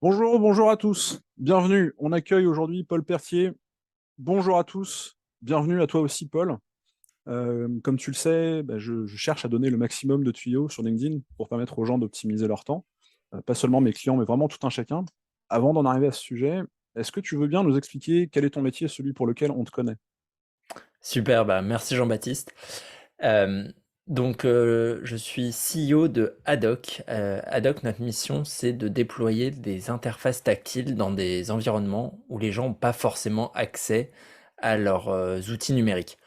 Bonjour, bonjour à tous. Bienvenue. On accueille aujourd'hui Paul Pertier. Bonjour à tous. Bienvenue à toi aussi, Paul. Comme tu le sais, je cherche à donner le maximum de tuyaux sur LinkedIn pour permettre aux gens d'optimiser leur temps. Pas seulement mes clients, mais vraiment tout un chacun. Avant d'en arriver à ce sujet, est-ce que tu veux bien nous expliquer quel est ton métier, celui pour lequel on te connaît? Super, bah, merci Jean-Baptiste. Je suis CEO de Haddock. Haddock, notre mission, c'est de déployer des interfaces tactiles dans des environnements où les gens n'ont pas forcément accès à leurs outils numériques.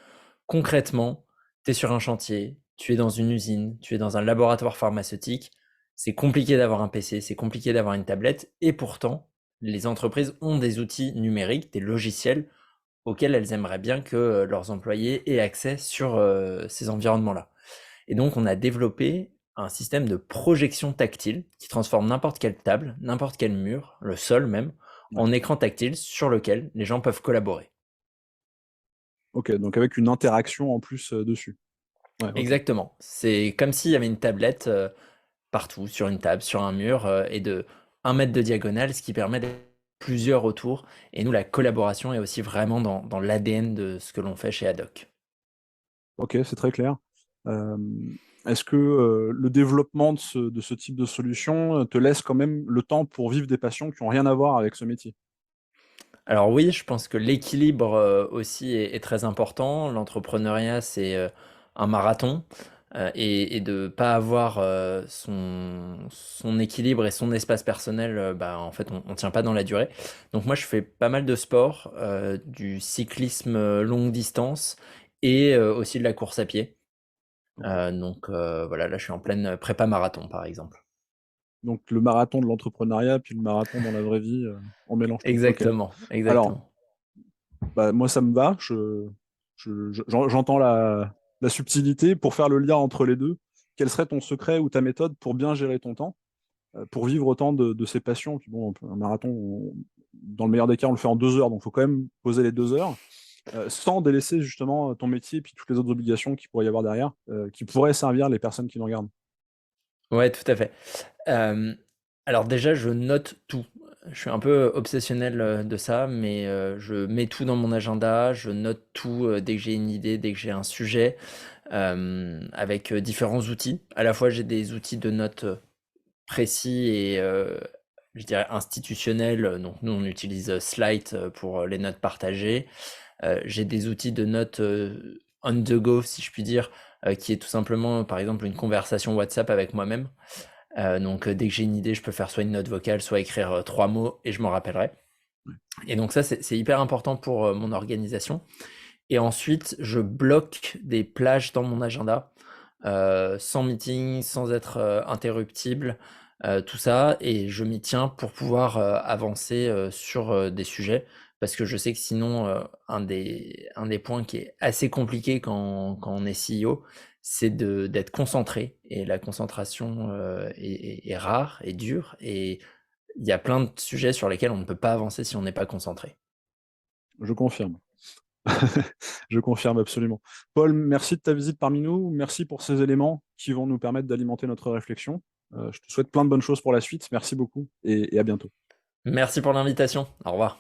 Concrètement, tu es sur un chantier, tu es dans une usine, tu es dans un laboratoire pharmaceutique, c'est compliqué d'avoir un PC, c'est compliqué d'avoir une tablette, et pourtant, les entreprises ont des outils numériques, des logiciels auxquels elles aimeraient bien que leurs employés aient accès sur ces environnements-là. Et donc, on a développé un système de projection tactile qui transforme n'importe quelle table, n'importe quel mur, le sol même, Ouais. en écran tactile sur lequel les gens peuvent collaborer. Ok, donc avec une interaction en plus dessus. Ouais, ok. Exactement. C'est comme s'il y avait une tablette partout, sur une table, sur un mur, et de 1 mètre de diagonale, ce qui permet d'être plusieurs autour. Et nous, la collaboration est aussi vraiment dans l'ADN de ce que l'on fait chez Haddock. Ok, c'est très clair. Euh, Est-ce que le développement de ce type de solution te laisse quand même le temps pour vivre des passions qui n'ont rien à voir avec ce métier? Alors oui, je pense que l'équilibre aussi est très important. L'entrepreneuriat, c'est un marathon et de pas avoir son équilibre et son espace personnel, bah, en fait, on tient pas dans la durée. Donc moi, je fais pas mal de sport, du cyclisme longue distance et aussi de la course à pied. Ok. Voilà, là, je suis en pleine prépa marathon, par exemple. Donc le marathon de l'entrepreneuriat, puis le marathon dans la vraie vie, on mélange tout. Ok. Exactement, Alors, exactement. moi ça me va. J'entends la subtilité pour faire le lien entre les deux. Quel serait ton secret ou ta méthode pour bien gérer ton temps, pour vivre autant de ses passions? Puis bon, un marathon, dans le meilleur des cas, on le fait en 2 heures, donc il faut quand même poser les 2 heures, sans délaisser justement ton métier et puis toutes les autres obligations qu'il pourrait y avoir derrière, qui pourraient servir les personnes qui nous regardent. Ouais, tout à fait. Hem, alors déjà, je note tout. Je suis un peu obsessionnel, de ça, mais je mets tout dans mon agenda, je note tout, dès que j'ai une idée, dès que j'ai un sujet, avec, différents outils. À la fois, j'ai des outils de notes, précis et je dirais institutionnels, donc nous, on utilise, Slide, pour, les notes partagées. J'ai des outils de notes, on the go, si je puis dire, qui est tout simplement, par exemple, une conversation WhatsApp avec moi-même. Dès que j'ai une idée, je peux faire soit une note vocale, soit écrire 3 mots et je m'en rappellerai. Et donc ça, c'est hyper important pour mon organisation. Et ensuite, je bloque des plages dans mon agenda, sans meeting, sans être interruptible, tout ça. Et je m'y tiens pour pouvoir avancer sur des sujets. Parce que je sais que sinon, un des points qui est assez compliqué quand on est CEO, c'est d'être concentré. Et la concentration est rare et dure. Et il y a plein de sujets sur lesquels on ne peut pas avancer si on n'est pas concentré. Je confirme. Je confirme absolument. Paul, merci de ta visite parmi nous. Merci pour ces éléments qui vont nous permettre d'alimenter notre réflexion. Je te souhaite plein de bonnes choses pour la suite. Merci beaucoup et à bientôt. Merci pour l'invitation. Au revoir.